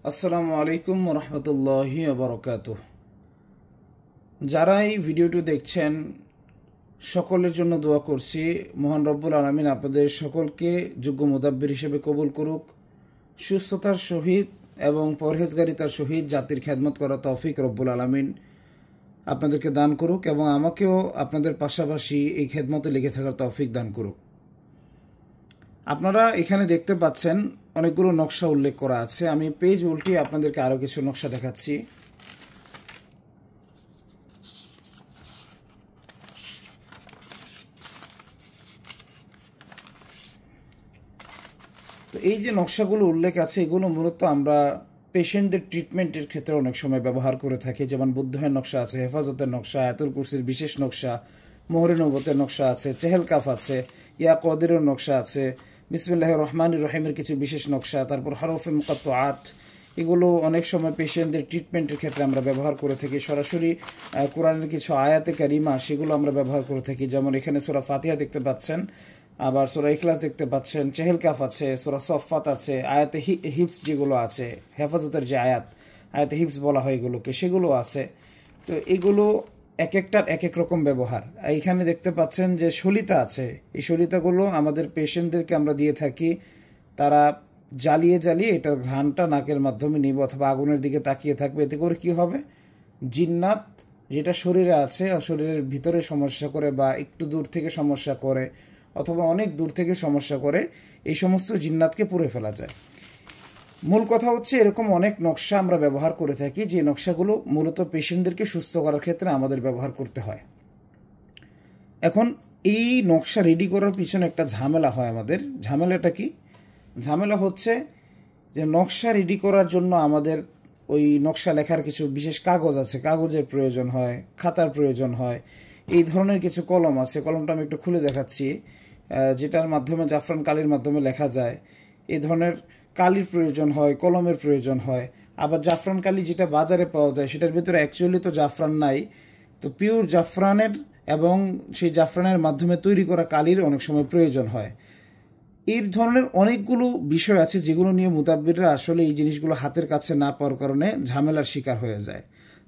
আসসালামু আলাইকুম রহমতুল্লাহি বারাকাতুহু। যারা এই ভিডিওটি দেখছেন সকলের জন্য দোয়া করছি, মহান রব্বুল আলামিন আপনাদের সকলকে যোগ্য মুদাব্বির হিসেবে কবুল করুক, সুস্থতার সহিত এবং পরহেজগারিতার সহিত জাতির খেদমত করা তৌফিক রব্বুল আলামিন আপনাদেরকে দান করুক এবং আমাকেও আপনাদের পাশাপাশি এই খেদমতে লেগে থাকার তৌফিক দান করুক। আপনারা এখানে দেখতে পাচ্ছেন অনেকগুলো নকশা উল্লেখ করা আছে। আমি পেজ উল্টিয়ে আপনাদেরকে আরও কিছু নকশা দেখাচ্ছি। তো এই যে নকশাগুলো উল্লেখ আছে, এগুলো মূলত আমরা পেশেন্টদের ট্রিটমেন্টের ক্ষেত্রে অনেক সময় ব্যবহার করে থাকি। যেমন বুদ্ধহের নকশা আছে, হেফাজতের নকশা, আয়াতুল কুরসির বিশেষ নকশা, মোহরে নবতের নকশা আছে, চেহেল কাফ আছে, ইয়া কদিরের নকশা আছে, বিসমিল্লাহির রহমানির রহিমের কিছু বিশেষ নকশা, তারপর হরফে মুকাত্তাআত। এগুলো অনেক সময় পেশেন্টদের ট্রিটমেন্টের ক্ষেত্রে আমরা ব্যবহার করে থাকি। সরাসরি কোরআনের কিছু আয়াতে কারিমা সেগুলো আমরা ব্যবহার করে থাকি। যেমন এখানে সূরা ফাতিহা দেখতে পাচ্ছেন, আবার সূরা ইখলাস দেখতে পাচ্ছেন, চেহেল কাফ আছে, সূরা সফফাত আছে, আয়াতে হিফস যেগুলো আছে, হেফাজতের যে আয়াতে হিফস বলা হয় এগুলোকে, সেগুলো আছে। তো এগুলো এক একটার এক এক রকম ব্যবহার। এইখানে দেখতে পাচ্ছেন যে সলিতা আছে, এই সলিতাগুলো আমাদের পেশেন্টদেরকে আমরা দিয়ে থাকি। তারা জ্বালিয়ে জ্বালিয়ে এটার ঘ্রাণটা নাকের মাধ্যমে নিব অথবা আগুনের দিকে তাকিয়ে থাকবে। এতে করে কি হবে, জিন্নাত যেটা শরীরে আছে, শরীরের ভিতরে সমস্যা করে বা একটু দূর থেকে সমস্যা করে অথবা অনেক দূর থেকে সমস্যা করে, এই সমস্ত জিন্নাতকে পুড়ে ফেলা যায়। মূল কথা হচ্ছে এরকম অনেক নকশা আমরা ব্যবহার করে থাকি, যে নকশাগুলো মূলত পেশেন্টদেরকে সুস্থ করার ক্ষেত্রে আমাদের ব্যবহার করতে হয়। এখন এই নকশা রেডি করার পিছনে একটা ঝামেলা হয় আমাদের। ঝামেলাটা কি? ঝামেলা হচ্ছে যে নকশা রেডি করার জন্য আমাদের ওই নকশা লেখার কিছু বিশেষ কাগজ আছে, কাগজের প্রয়োজন হয়, খাতার প্রয়োজন হয়, এই ধরনের কিছু কলম আছে। কলমটা আমি একটু খুলে দেখাচ্ছি, যেটার মাধ্যমে জাফরান কালির মাধ্যমে লেখা যায়। এই ধরনের কালির প্রয়োজন হয়, কলমের প্রয়োজন হয়। আবার জাফরান কালি যেটা বাজারে পাওয়া যায় সেটার ভিতরে অ্যাকচুয়ালি তো জাফরান নাই, তো পিওর জাফরানের এবং সেই জাফরানের মাধ্যমে তৈরি করা কালির অনেক সময় প্রয়োজন হয়। এই ধরনের অনেকগুলো বিষয় আছে যেগুলো নিয়ে মুতাব্বিররা আসলে এই জিনিসগুলো হাতের কাছে না পাওয়ার কারণে ঝামেলার শিকার হয়ে যায়।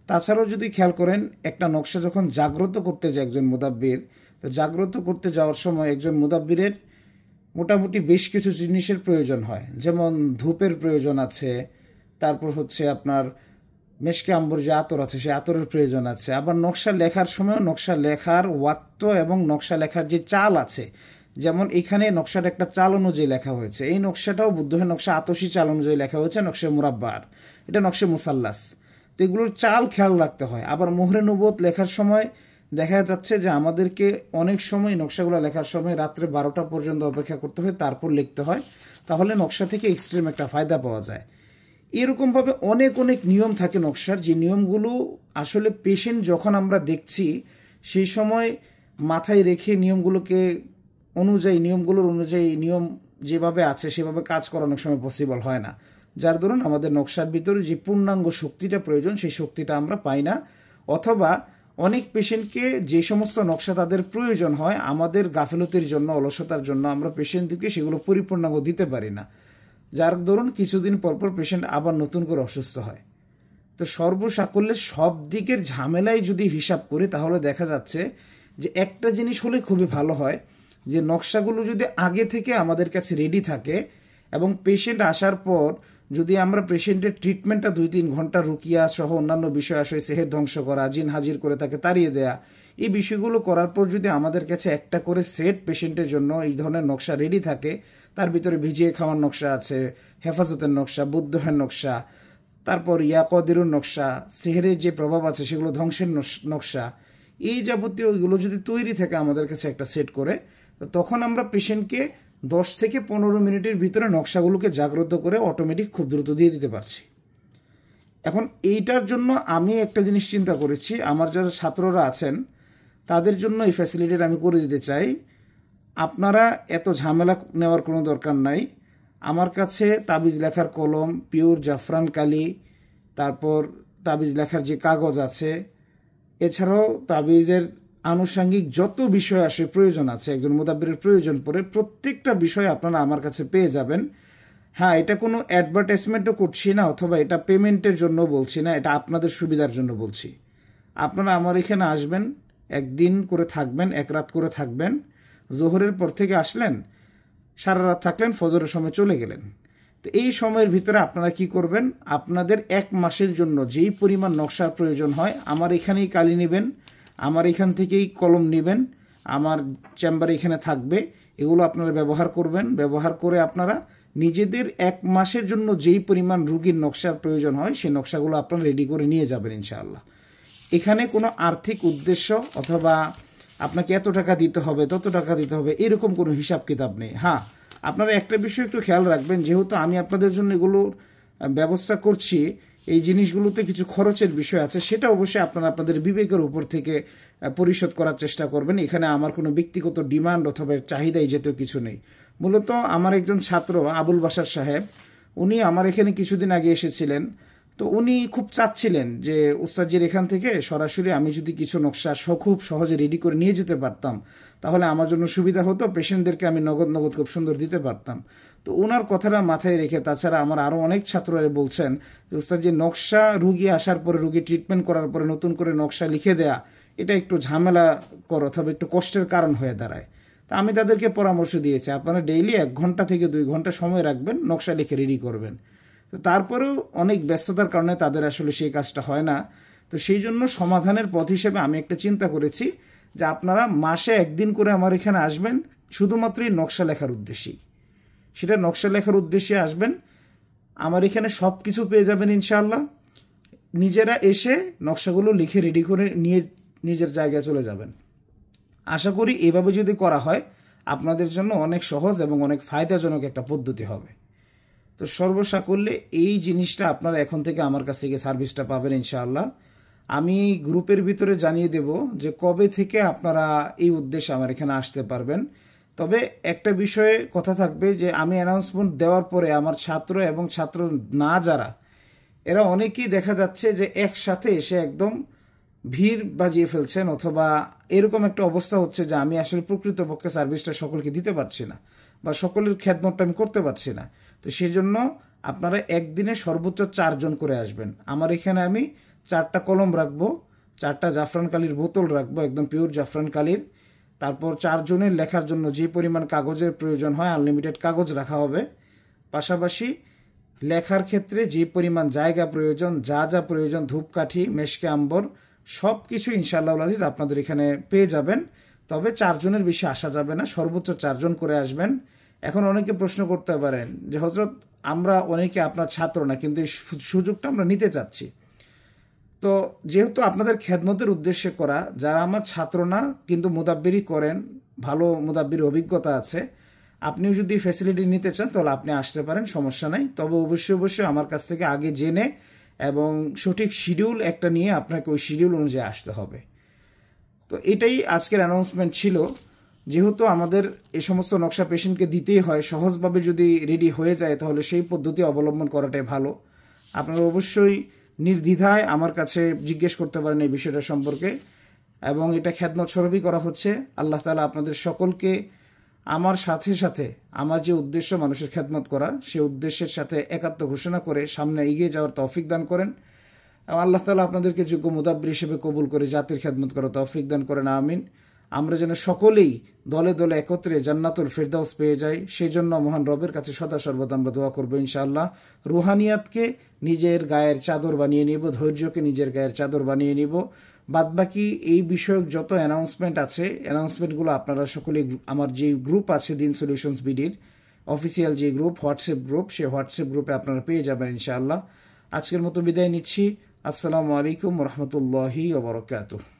তাছাড়াও যদি খেয়াল করেন, একটা নকশা যখন জাগ্রত করতে যায় একজন মুদাব্বির, তো জাগ্রত করতে যাওয়ার সময় একজন মুদাব্বিরের মোটামুটি বেশ কিছু জিনিসের প্রয়োজন হয়। যেমন ধূপের প্রয়োজন আছে, তারপর হচ্ছে আপনার মেশকে আম্বর যে আতর আছে সেই আতরের প্রয়োজন আছে। আবার নকশা লেখার সময় নকশা লেখার ওয়াক্ত এবং নকশা লেখার যে চাল আছে, যেমন এখানে নকশাটা একটা চাল অনুযায়ী লেখা হয়েছে, এই নকশাটাও বুদ্ধহের নকশা আতসী চাল অনুযায়ী লেখা হয়েছে, নকশা মুরাব্বার, এটা নকশা মুসাল্লাস। তো এগুলোর চাল খেয়াল রাখতে হয়। আবার মোহরে নবুয়ত লেখার সময় দেখা যাচ্ছে যে আমাদেরকে অনেক সময় নকশাগুলো লেখার সময় রাত্রে 12টা পর্যন্ত অপেক্ষা করতে হয়, তারপর লিখতে হয়, তাহলে নকশা থেকে এক্সট্রিম একটা ফায়দা পাওয়া যায়। এরকমভাবে অনেক অনেক নিয়ম থাকে নকশার, যে নিয়মগুলো আসলে পেশেন্ট যখন আমরা দেখছি সেই সময় মাথায় রেখে নিয়মগুলোর অনুযায়ী নিয়ম যেভাবে আছে সেভাবে কাজ করা অনেক সময় পসিবল হয় না, যার দরুন আমাদের নকশার ভিতরে যে পূর্ণাঙ্গ শক্তিটা প্রয়োজন সেই শক্তিটা আমরা পাই না। অথবা অনেক পেশেন্টকে যে সমস্ত নকশা তাদের প্রয়োজন হয়, আমাদের গাফিলতির জন্য, অলসতার জন্য আমরা পেশেন্টদেরকে সেগুলো পরিপূর্ণাঙ্গ দিতে পারি না, যার দরুন কিছুদিন পরপর পেশেন্ট আবার নতুন করে অসুস্থ হয়। তো সর্বসাকল্যে সব দিকের ঝামেলায় যদি হিসাব করি তাহলে দেখা যাচ্ছে যে একটা জিনিস হলে খুবই ভালো হয়, যে নকশাগুলো যদি আগে থেকে আমাদের কাছে রেডি থাকে এবং পেশেন্ট আসার পর যদি আমরা পেশেন্টের ট্রিটমেন্টটা 2-3 ঘন্টা রুকিয়া সহ অন্যান্য বিষয় আসে, সেহের ধ্বংস করা, জিন হাজির করে তাকে তাড়িয়ে দেয়া, এই বিষয়গুলো করার পর যদি আমাদের কাছে একটা করে সেট পেশেন্টের জন্য এই ধরনের নকশা রেডি থাকে, তার ভিতরে ভিজিয়ে খাওয়ার নকশা আছে, হেফাজতের নকশা, বুদ্ধহের নকশা, তারপর ইয়া কদিরুর নকশা, সেহেরের যে প্রভাব আছে সেগুলো ধ্বংসের নকশা, এই যাবতীয় এগুলো যদি তৈরি থাকে আমাদের কাছে একটা সেট করে, তো তখন আমরা পেশেন্টকে 10 থেকে 15 মিনিটের ভিতরে নকশাগুলোকে জাগ্রত করে অটোমেটিক খুব দ্রুত দিয়ে দিতে পারছি। এখন এইটার জন্য আমি একটা জিনিস চিন্তা করেছি, আমার যারা ছাত্ররা আছেন তাদের জন্য এই ফ্যাসিলিটিটা আমি করে দিতে চাই। আপনারা এত ঝামেলা নেওয়ার কোনো দরকার নাই। আমার কাছে তাবিজ লেখার কলম, পিওর জাফরান কালি, তারপর তাবিজ লেখার যে কাগজ আছে, এছাড়াও তাবিজের আনুষঙ্গিক যত বিষয় প্রয়োজন আছে, একজন মুদাব্বিরের প্রয়োজন পড়ে, প্রত্যেকটা বিষয় আপনারা আমার কাছে পেয়ে যাবেন। হ্যাঁ, এটা কোনো অ্যাডভার্টাইজমেন্টও করছি না অথবা এটা পেমেন্টের জন্য বলছি না, এটা আপনাদের সুবিধার জন্য বলছি। আপনারা আমার এখানে আসবেন, একদিন করে থাকবেন, এক রাত করে থাকবেন, জোহরের পর থেকে আসলেন, সারা রাত থাকলেন, ফজরের সময় চলে গেলেন। তো এই সময়ের ভিতরে আপনারা কি করবেন, আপনাদের 1 মাসের জন্য যেই পরিমাণ নকশার প্রয়োজন হয় আমার এখানেই কালি নেবেন, আমার এখান থেকেই কলম নেবেন, আমার চেম্বারে এখানে থাকবে, এগুলো আপনারা ব্যবহার করবেন। ব্যবহার করে আপনারা নিজেদের 1 মাসের জন্য যেই পরিমাণ রুগীর নকশার প্রয়োজন হয় সেই নকশাগুলো আপনারা রেডি করে নিয়ে যাবেন ইনশাআল্লাহ। এখানে কোনো আর্থিক উদ্দেশ্য অথবা আপনাকে এত টাকা দিতে হবে, তত টাকা দিতে হবে, এরকম কোনো হিসাব কিতাব নেই। হ্যাঁ, আপনারা একটা বিষয় একটু খেয়াল রাখবেন, যেহেতু আমি আপনাদের জন্য এগুলোর ব্যবস্থা করছি, এই জিনিসগুলোতে কিছু খরচের বিষয় আছে, সেটা অবশ্যই আপনারা আপনাদের বিবেকের উপর থেকে পরিশোধ করার চেষ্টা করবেন। এখানে আমার কোনো ব্যক্তিগত ডিমান্ড অথবা চাহিদাই যেতেও কিছু নেই। মূলত আমার একজন ছাত্র আবুল বাশার সাহেব, উনি আমার এখানে কিছুদিন আগে এসেছিলেন। তো উনি খুব চাচ্ছিলেন যে উস্তাদজির এখান থেকে সরাসরি আমি যদি কিছু নকশা খুব সহজে রেডি করে নিয়ে যেতে পারতাম তাহলে আমার জন্য সুবিধা হতো, পেশেন্টদেরকে আমি নগদ নগদ খুব সুন্দর দিতে পারতাম। তো ওনার কথাটা মাথায় রেখে, তাছাড়া আমার আরও অনেক ছাত্ররা বলছেন যে উস্তাদজি নকশা রুগী আসার পরে, রুগী ট্রিটমেন্ট করার পরে নতুন করে নকশা লিখে দেয়া এটা একটু ঝামেলা কর অথবা একটু কষ্টের কারণ হয়ে দাঁড়ায়। তা আমি তাদেরকে পরামর্শ দিয়েছি, আপনারা ডেইলি 1 ঘন্টা থেকে 2 ঘন্টা সময় রাখবেন, নকশা লিখে রেডি করবেন। তো তারপরেও অনেক ব্যস্ততার কারণে তাদের আসলে সেই কাজটা হয় না। তো সেই জন্য সমাধানের পথ হিসেবে আমি একটা চিন্তা করেছি যে আপনারা মাসে 1 দিন করে আমার এখানে আসবেন, শুধুমাত্রই নকশা লেখার উদ্দেশ্যেই। সেটা নকশা লেখার উদ্দেশ্যে আসবেন, আমার এখানে সব কিছু পেয়ে যাবেন ইনশাআল্লাহ। নিজেরা এসে নকশাগুলো লিখে রেডি করে নিয়ে নিজের জায়গায় চলে যাবেন। আশা করি এভাবে যদি করা হয় আপনাদের জন্য অনেক সহজ এবং অনেক ফায়দাজনক একটা পদ্ধতি হবে। তো সর্বসাকল্যে এই জিনিসটা আপনারা এখন থেকে আমার কাছ থেকে সার্ভিসটা পাবেন ইনশাআল্লাহ। আমি গ্রুপের ভিতরে জানিয়ে দেব যে কবে থেকে আপনারা এই উদ্দেশ্যে আমার এখানে আসতে পারবেন। তবে একটা বিষয়ে কথা থাকবে যে আমি অ্যানাউন্সমেন্ট দেওয়ার পরে আমার ছাত্র এবং ছাত্র না যারা, এরা অনেকেই দেখা যাচ্ছে যে একসাথে এসে একদম ভিড় বাজিয়ে ফেলছেন, অথবা এরকম একটা অবস্থা হচ্ছে যে আমি আসলে প্রকৃতপক্ষে সার্ভিসটা সকলকে দিতে পারছি না বা সকলের খেদমতটা আমি করতে পারছি না। তো সেই জন্য আপনারা একদিনে সর্বোচ্চ 4 জন করে আসবেন। আমার এখানে আমি 4টা কলম রাখবো, 4টা জাফরান কালির বোতল রাখবো, একদম পিওর জাফরান কালির। তারপর 4 জনের লেখার জন্য যে পরিমাণ কাগজের প্রয়োজন হয় আনলিমিটেড কাগজ রাখা হবে। পাশাপাশি লেখার ক্ষেত্রে যে পরিমাণ জায়গা প্রয়োজন, যা যা প্রয়োজন, ধূপকাঠি, মেশকে আম্বর, সব কিছু ইনশাআল্লাহ আজিজ আপনাদের এখানে পেয়ে যাবেন। তবে 4 জনের বেশি আসা যাবে না, সর্বোচ্চ 4 জন করে আসবেন। এখন অনেকে প্রশ্ন করতে পারেন যে হযরত আমরা অনেকে আপনার ছাত্র না, কিন্তু এই সুযোগটা আমরা নিতে চাচ্ছি। তো যেহেতু আপনাদের খেদমতের উদ্দেশ্যে করা, যারা আমার ছাত্র না কিন্তু মুদাব্বিরি করেন, ভালো মুদাব্বির অভিজ্ঞতা আছে, আপনিও যদি ফ্যাসিলিটি নিতে চান তাহলে আপনি আসতে পারেন, সমস্যা নাই। তবে অবশ্যই আমার কাছ থেকে আগে জেনে এবং সঠিক শিডিউল একটা নিয়ে আপনাকে ওই শিডিউল অনুযায়ী আসতে হবে। তো এটাই আজকের অ্যানাউন্সমেন্ট ছিল। যেহেতু আমাদের এই সমস্ত নকশা পেশেন্টকে দিতেই হয়, সহজভাবে যদি রেডি হয়ে যায় তাহলে সেই পদ্ধতি অবলম্বন করাটাই ভালো। আপনারা অবশ্যই নির্দ্বিধায় আমার কাছে জিজ্ঞেস করতে পারেন এই বিষয়টা সম্পর্কে, এবং এটা খেদমত স্বরূপই করা হচ্ছে। আল্লাহ তাআলা আপনাদের সকলকে আমার সাথে সাথে আমার যে উদ্দেশ্য মানুষের খেদমত করা, সেই উদ্দেশ্যের সাথে একাত্ম ঘোষণা করে সামনে এগিয়ে যাওয়ার তৌফিক দান করেন। এবং আল্লাহ তাআলা আপনাদেরকে যোগ্য মুদাব্বির হিসেবে কবুল করে জাতির খেদমত করা তৌফিক দান করেন, আমিন। আমরা যেন সকলেই দলে দলে একত্রে জান্নাতুল ফেরদাউস পেয়ে যাই, সেই জন্য মহান রবের কাছে সদা সর্বদা আমরা দোয়া করবো ইনশাআল্লাহ। রুহানিয়াতকে নিজের গায়ের চাদর বানিয়ে নিব, ধৈর্যকে নিজের গায়ের চাদর বানিয়ে নিব। বাদবাকি এই বিষয়ক যত অ্যানাউন্সমেন্ট আছে, অ্যানাউন্সমেন্টগুলো আপনারা সকলেই আমার যে গ্রুপ আছে দিন সলিউশনস বিডির অফিসিয়াল যে গ্রুপ, হোয়াটসঅ্যাপ গ্রুপ, সেই হোয়াটসঅ্যাপ গ্রুপে আপনারা পেয়ে যাবেন ইনশাআল্লাহ। আজকের মতো বিদায় নিচ্ছি। আসসালামু আলাইকুম ওয়া রাহমাতুল্লাহি ওয়া বারাকাতুহু।